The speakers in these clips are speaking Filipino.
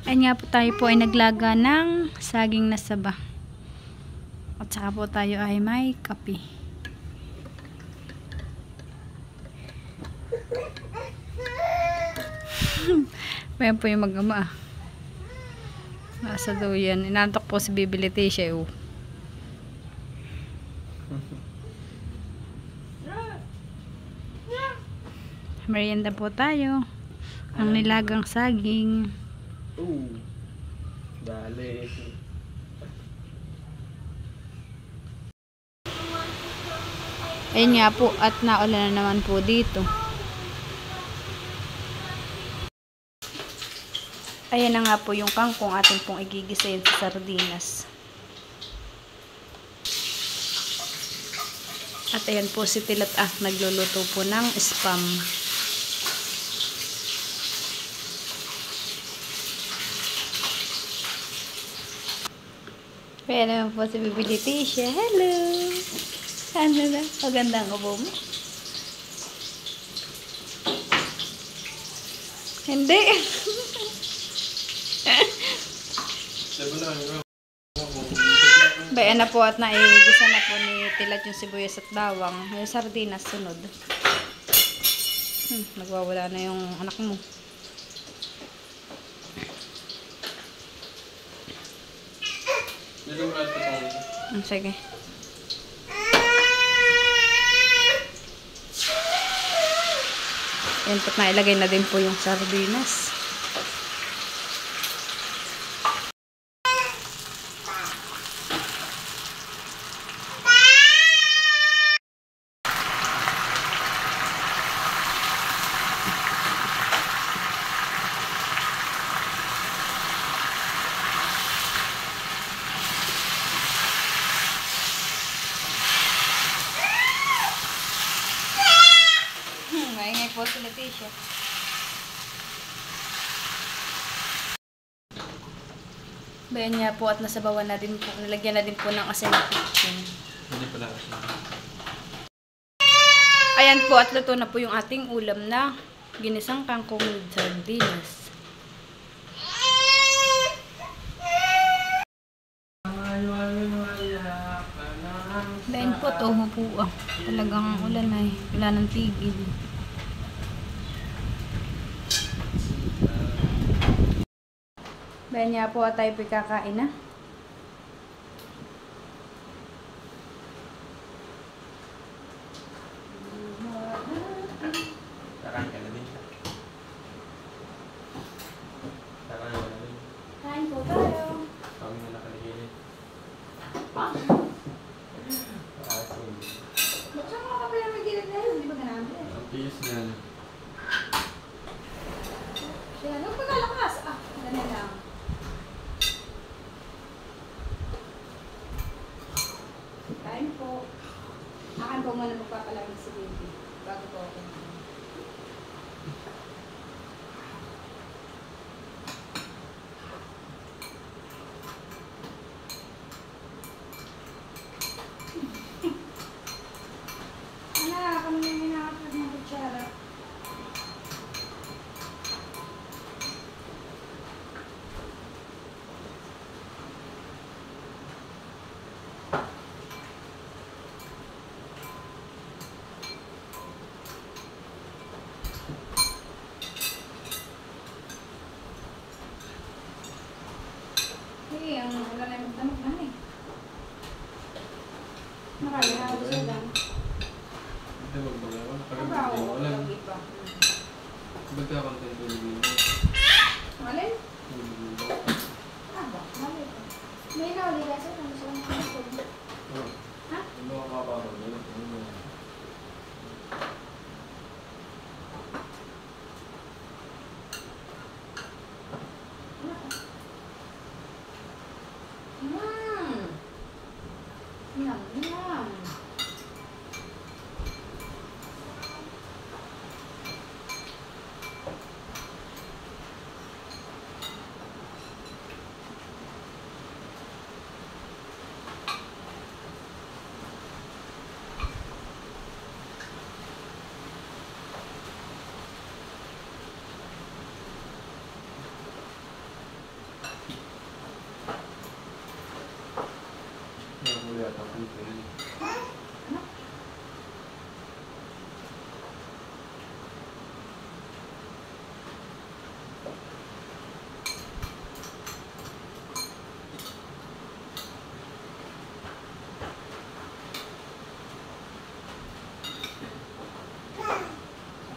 Ayun nga po, tayo po ay naglaga ng saging na saba. At saka po tayo ay may kape. Ayan po yung mag-ama. Nasa daw yan. Inantok po si Bibi Leticia. Merienda po tayo. Ang nilagang saging. Dali. Ayun nga po, at naulan na naman po dito. Ayan na nga po yung kangkong atin pong igigisayin sa sardinas. At ayan po si Tilat nagluluto po ng spam. Kaya naman po si Bibi Leticia. Hello! Ano na? Maganda ang ubo mo? Hindi! Bayan na po at naigisa na po ni Tilat yung sibuyas at bawang. Yung sardinas sunod. Nagwawala na yung anak mo. Sige. Yan po, nailagay na din po yung sardinas. Maingay po si Leticia. Bayan niya po at nasabawan na din po. Nilagyan na din po ng asin at kitchen. Hindi pala kasi. Ayan po at luto na po yung ating ulam na ginisang kangkong with sardinas. Bayan po to po. Talagang ulan ay wala ng tigil. Bayan niya po at tayo po kakain na. Tarang ka na din siya. Tarang ka na din. Kain po tayo. Kami na nakaligilid. Asin. Ba't siya mga kapila may gilid na yun? Di ba ganaan? Ang tiyos niya. Siya, nung pagkalakas. Ganyan lang. Kain po. Akan po muna magpapalamig si baby. Bago po ako. Kami na yung hinahapad ng kutsara. Ang ulan ay magdamag na eh. Nakalihaw siya lang. Hindi magbagawa. Kabaw ko lagi pa. Ba't ka content ko yung Malay? Ba? Malay pa. May nauli kasi kung gusto kong kumpul. Ha? Ano ka kaparang yun? Yum, yum. Ano po yun? Ano?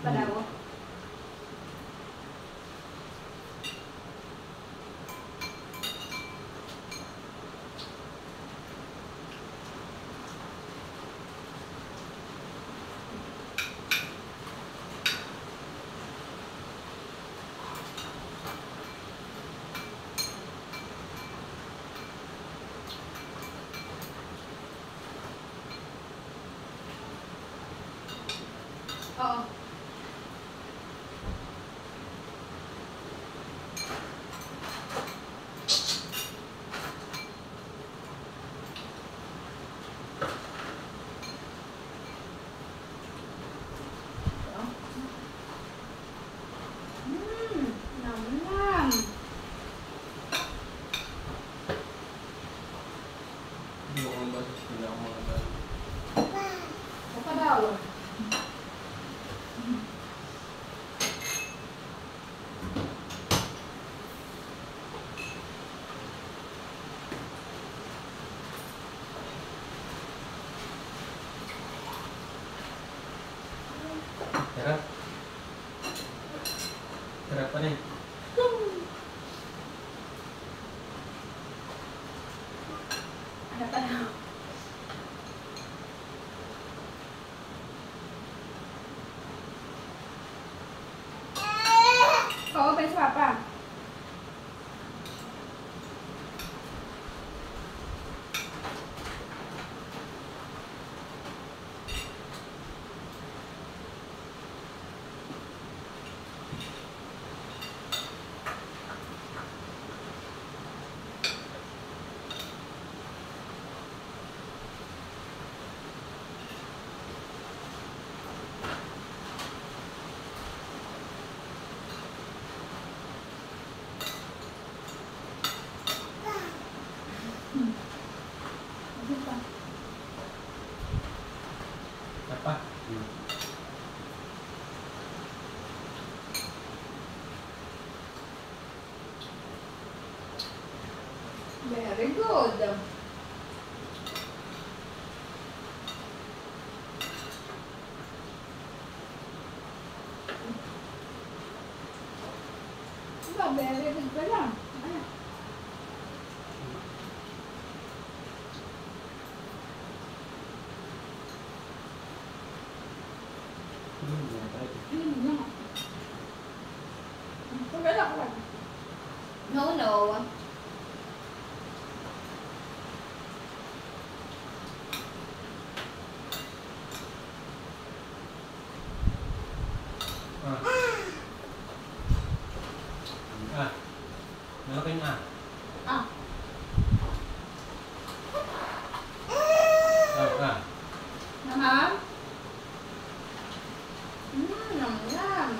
Palawo. Oo. Nam-nam. Hindi ko kung basis nila ako mga dahil. Apa daw? Tara. Tara pa rin. Ano pa daw? Oo, pa sa papa. Ano pa? Apa? Very good. Diba, very good pa lang. Ano? Ano na? Pagkala ko lang. No, no. Ah. Ah. Malaking ah. Ah. Ah. Namam? Nam-nam.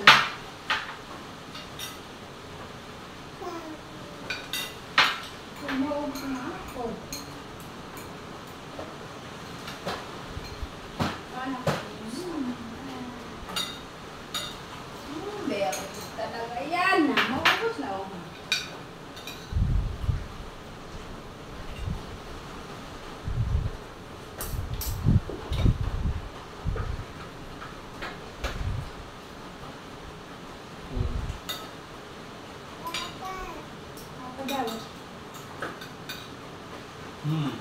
Tumawag ka na ako. Ano? Very good talaga yan. Maubos na ako. Ako daw. Hmm.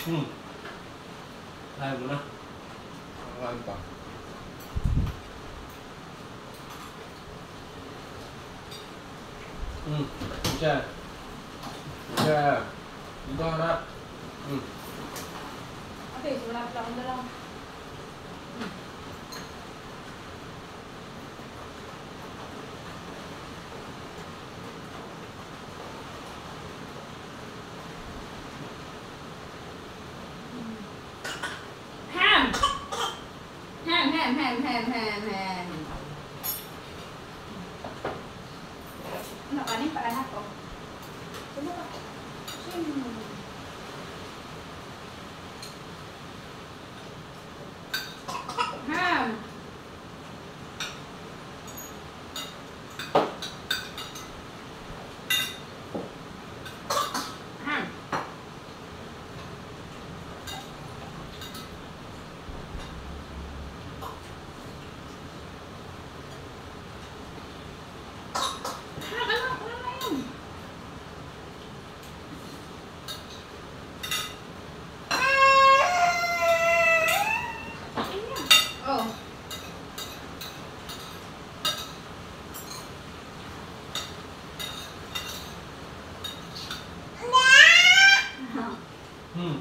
Hmm. Ayaw mo na. Nakakain pa. Hmm. Isa. Isa. Dito harap. Hmm. Okay, so wala pa akong dalang. Ano kanin para na po? Ham. Ham. Oh. Hmm.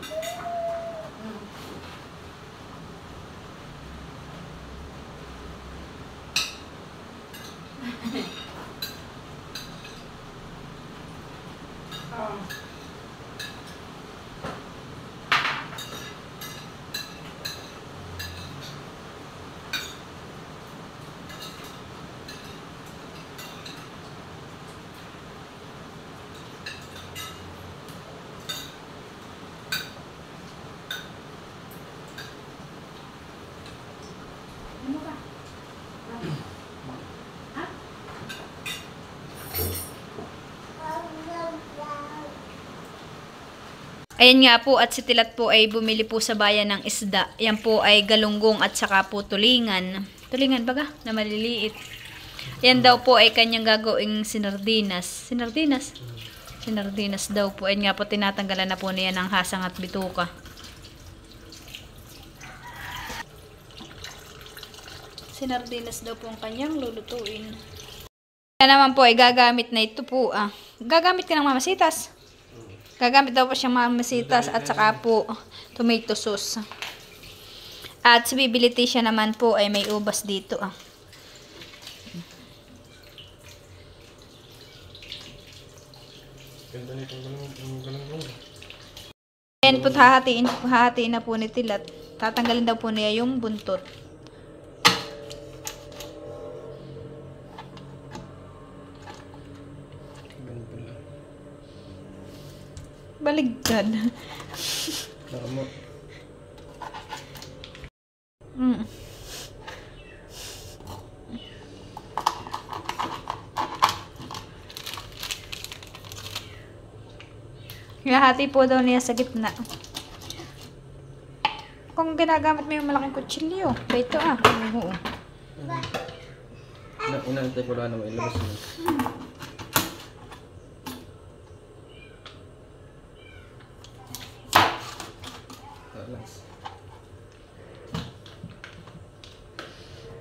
Oh. Ano ba? Ha? Ayan nga po, at si Tilat po ay bumili po sa bayan ng isda. Yan po ay galunggong at saka po tulingan. Tulingan baga? Na maliliit. Yan daw po ay kanyang gagawing sinardinas. Sinardinas? Sinardinas daw po. Ayan nga po, tinatanggalan na po niya ng hasang at bituka. Sinardinas daw po ang kanyang lulutuin. Kaya naman po ay gagamit na ito po. Gagamit ka ng mamasitas. Gagamit daw po siyang mamasitas at saka po tomato sauce. At si Bibility siya naman po ay may ubas dito. Ganda nito galunggong. Ayan po, hahatiin na po ni Tilat. Tatanggalin daw po niya yung buntot. Baligtad. Tama. Hati po daw niya sa gitna. Kung ginagamit mo yung malaking kutsilyo, ito Oo. Unang tayo ko lang naman ilabas mo.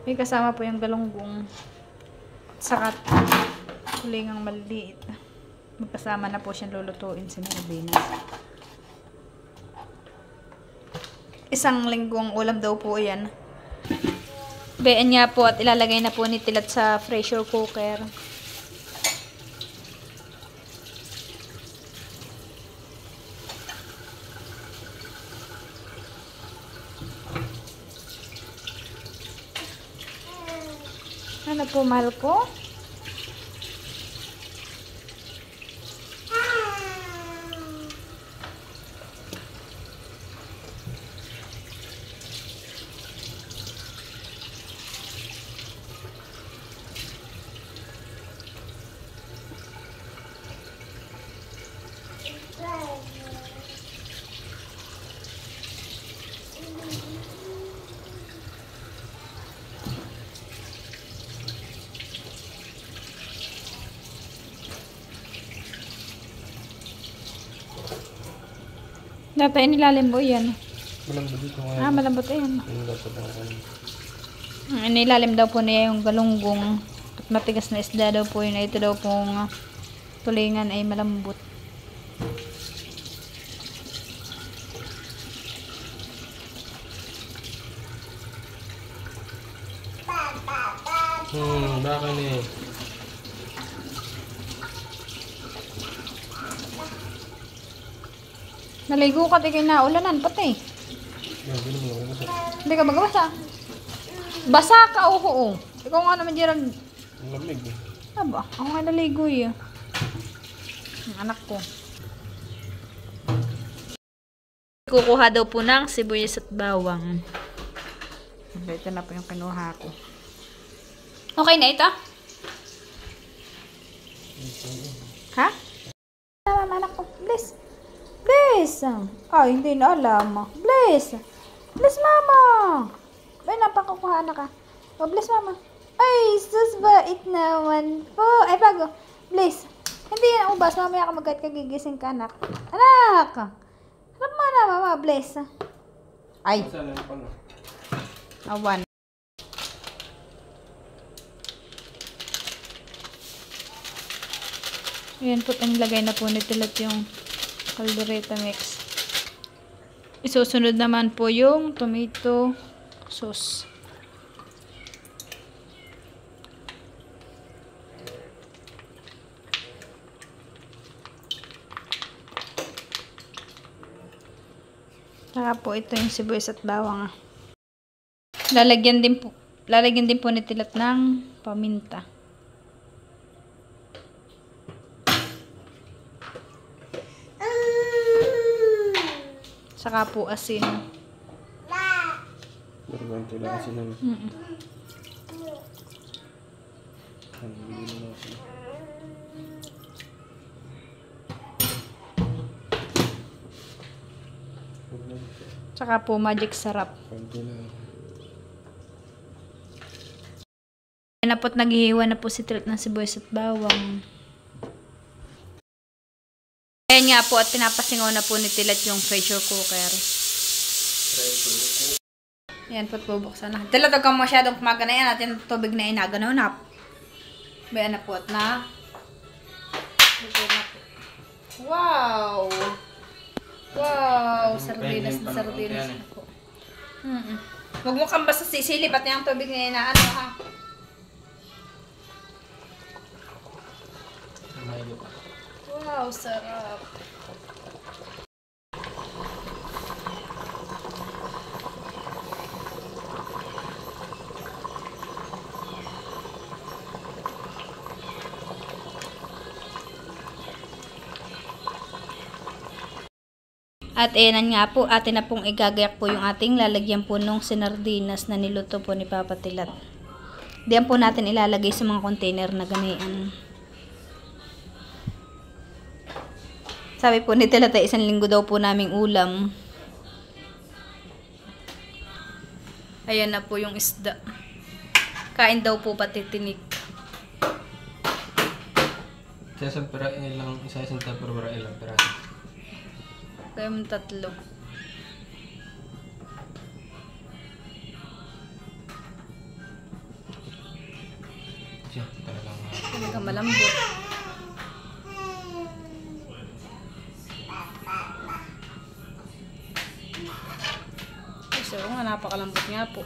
May kasama po yung galunggong saka tulingang maliliit. Magkasama na po siyang lulutuin si Nardinas. Isang linggong ulam daw po yan. Bayan nga po at ilalagay na po ni Tilat sa pressure cooker. Ano po, mahal ko? Dapat nilalim mo yan. Malambot dito nga. Malambot yan. Yung dapat ako. Nilalim daw po niya yung galunggong at matigas na isda daw po yun. Ito daw pong tulingan ay malambot. Baka ni. Naligo ka, di kayo naulanan, pati. Yan, ganun mo. Hindi ka magabasa. Basa ka, oo. Ikaw nga naman dyan. Ang lamig eh. Aba, ako nga naligoy eh. Ang anak ko. Kukuha daw po ng sibuyas at bawang. Ito na po yung kinuha ko. Okay na ito? Ha? Mama, anak ko. Bless. Bless. Ay, hindi na alam. Bless. Bless, mama. Ay, napakukuha na ka. Oh, bless, mama. Ay, sus, bait naman po. Ay, bago. Bless. Hindi yan ubas. Mamaya ka magkait kagigising ka, anak. Anak. Harap mo na, mama. Bless. Ay. Saan ang pano? Awan. Ayan po, nilagay na po nitilat yung caldereta mix. Isusunod naman po yung tomato sauce. Saka po ito yung sibuyas at bawang. Lalagyan din po nitilat ng paminta. Saka po asin. Pero ganito lang kasi naman. Ang bili na kasi. Saka po magic sarap. Ganito lang. Ayan na po't naghihiwa na po si Tilt ng sibuyas at bawang. Ayan nga po at pinapasingaw na po ni Tilat yung pressure cooker. Ayan po't bubuksan na. Tilat, huwag kang masyadong kumaga na yan at yung tubig na inaganaw na. Ayan na po at na. Wow! Wow! Sardinas na sardinas na po. Huwag mo kang basta sisilip at yung tubig na inaano ha. Wow, sarap. At ayan nga po, atin na pong igagayak po yung ating lalagyan po nung sinardinas na niluto po ni Papa Tilat. Diyan po natin ilalagay sa mga container na ganiyan. Sabi po ni Tilat ay 1 linggo daw po naming ulam. Ayan na po yung isda. Kain daw po pati tinik. Isang perain lang, isang perain lang perain. Kaya mong 3. Siya, talagang Talagang malambot. So, nga napakalambot nga po.